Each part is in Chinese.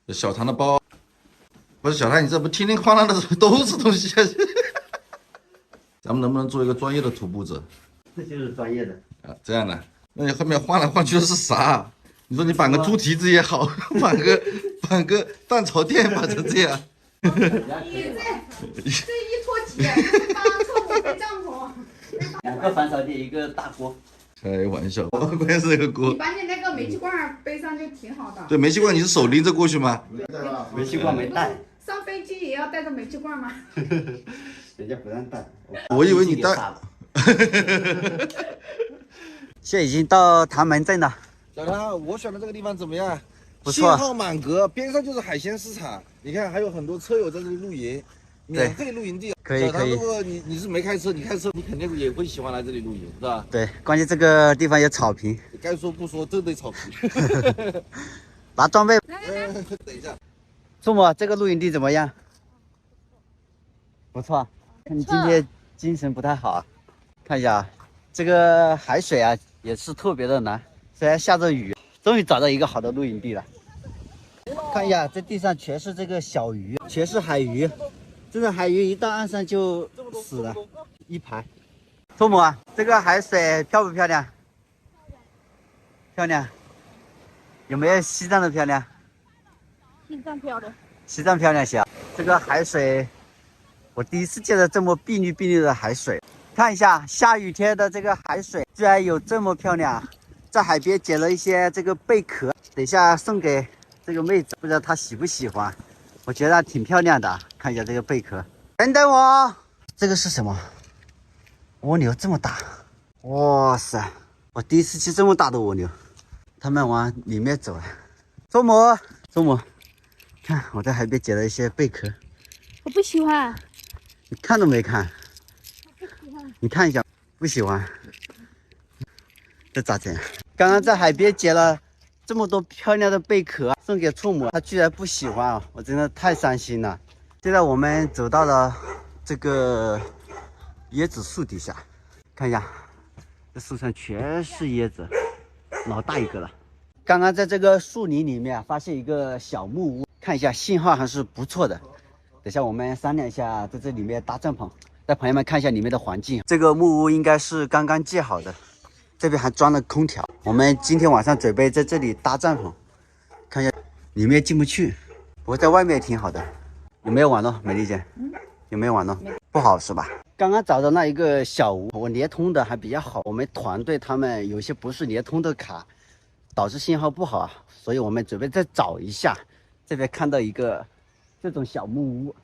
小唐的包，不是小唐，你这不叮铃哐啷的都是东西。咱们能不能做一个专业的徒步者？这就是专业的啊，这样的。那你后面晃来晃去的是啥？你说你绑个猪蹄子也好，绑个蛋炒店绑成这样。你这一拖几，搭错5个帐篷。2个翻炒店，1个大锅。开玩笑，关键是那个锅。你把你那个煤气罐背上就挺好的。对，煤气罐你是手拎着过去吗？煤气罐没带，上飞机也要带着煤气罐吗？人家不让带。我以为你带。现在已经到唐门镇了。小唐，我选的这个地方怎么样？不错，信号满格，边上就是海鲜市场。你看，还有很多车友在这里露营，免费露营地。小唐，如果你是没开车，你开车你肯定也会喜欢来这里露营，是吧？对，关键这个地方有草坪。该说不说，真得草坪。拿装备。等一下，祖母，这个露营地怎么样？不错。看你今天精神不太好啊。看一下，这个海水啊也是特别的蓝，虽然下着雨，终于找到一个好的露营地了。看一下，这地上全是这个小鱼，全是海鱼。这种海鱼一到岸上就死了，一排。祖母啊，这个海水漂不漂亮？漂亮。有没有西藏的漂亮？西藏漂亮。西藏漂亮些。这个海水，我第一次见到这么碧绿碧绿的海水。看一下下雨天的这个海水，居然有这么漂亮。在海边捡了一些这个贝壳，等一下送给这个妹子，不知道她喜不喜欢。我觉得挺漂亮的，看一下这个贝壳。等等我，这个是什么？蜗牛这么大，哇塞！我第一次见这么大的蜗牛。他们往里面走了。祖母，看我在海边捡了一些贝壳。我不喜欢。你看都没看。你看一下，不喜欢。这咋整？刚刚在海边捡了这么多漂亮的贝壳，送给祖母，她居然不喜欢啊！我真的太伤心了。现在我们走到了这个椰子树底下，看一下，这树上全是椰子，老大一个了。刚刚在这个树林里面发现一个小木屋，看一下信号还是不错的。等下我们商量一下，在这里面搭帐篷。带朋友们看一下里面的环境，这个木屋应该是刚刚建好的，这边还装了空调。我们今天晚上准备在这里搭帐篷，看一下里面进不去，不过在外面也挺好的。有没有网络，美丽姐？有没有网络？不好是吧？刚刚找到那一个小屋，我联通的还比较好。我们团队他们有些不是联通的卡，导致信号不好，所以我们准备再找一下。这边看到一个这种小木屋，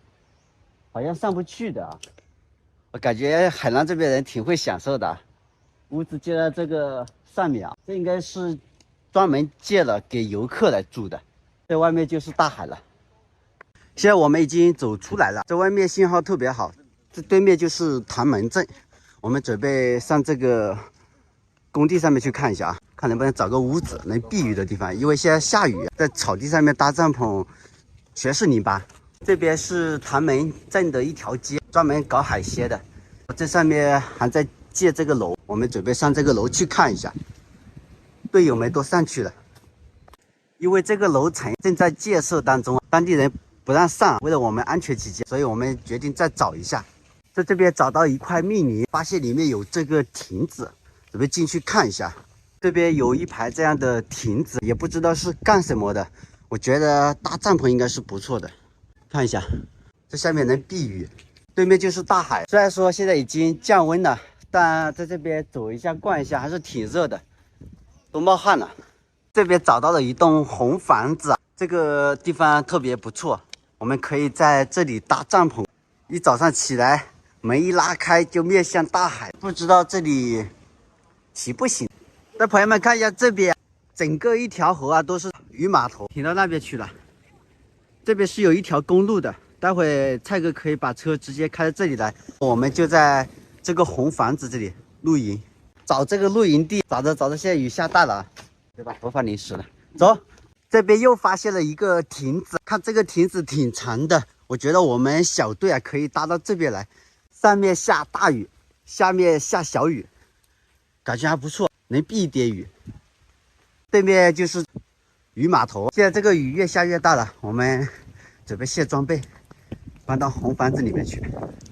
好像上不去的啊。我感觉海南这边人挺会享受的，屋子建在这个上面啊，这应该是专门建了给游客来住的。在外面就是大海了。现在我们已经走出来了，在外面信号特别好，这对面就是唐门镇。我们准备上这个工地上面去看一下啊，看能不能找个屋子能避雨的地方，因为现在下雨，在草地上面搭帐篷全是泥巴。这边是唐门镇的一条街，专门搞海鲜的。这上面还在建这个楼，我们准备上这个楼去看一下。队友们都上去了，因为这个楼层正在建设当中，当地人不让上，为了我们安全起见，所以我们决定再找一下。在这边找到一块密泥，发现里面有这个亭子，准备进去看一下。这边有一排这样的亭子，也不知道是干什么的。我觉得搭帐篷应该是不错的。看一下，这下面能避雨，对面就是大海。虽然说现在已经降温了，但在这边走一下、逛一下还是挺热的，都冒汗了。这边找到了一栋红房子，这个地方特别不错，我们可以在这里搭帐篷。一早上起来，门一拉开就面向大海，不知道这里行不行？带朋友们看一下这边，整个一条河啊都是渔码头，停到那边去了。这边是有一条公路的，待会蔡哥可以把车直接开到这里来，我们就在这个红房子这里露营。找这个露营地，找着，现在雨下大了，对吧？头发淋湿了。走，这边又发现了一个亭子，看这个亭子挺长的，我觉得我们小队啊可以搭到这边来。上面下大雨，下面下小雨，感觉还不错，能避一点雨。对面就是鱼码头。现在这个雨越下越大了，我们准备卸装备，搬到红房子里面去。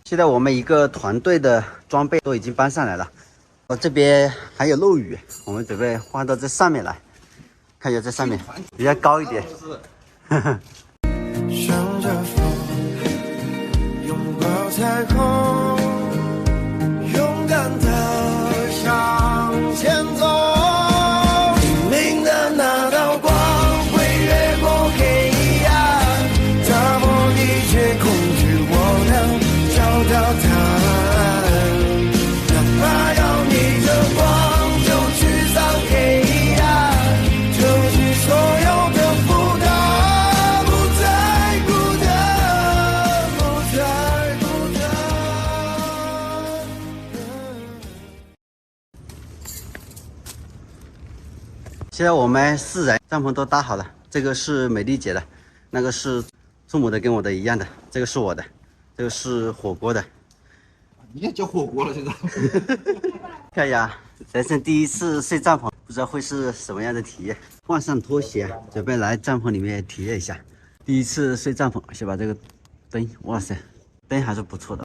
现在我们一个团队的装备都已经搬上来了，这边还有漏雨，我们准备换到这上面来，看一下这上面比较高一点。呵呵。向着风，拥抱彩虹，勇敢地向前走。黎明的那道光会越过黑暗，打破一切恐惧，我能找到答案。哪怕要逆着光，就去上黑暗，就去所有的负担。现在我们4人，帐篷都搭好了。这个是美丽姐的，那个是父母的，跟我的一样的。这个是我的，这个是火锅的。你也叫火锅了现在？看一下，人生第一次睡帐篷，不知道会是什么样的体验。换上拖鞋，准备来帐篷里面体验一下。第一次睡帐篷，先把这个灯，哇塞，灯还是不错的。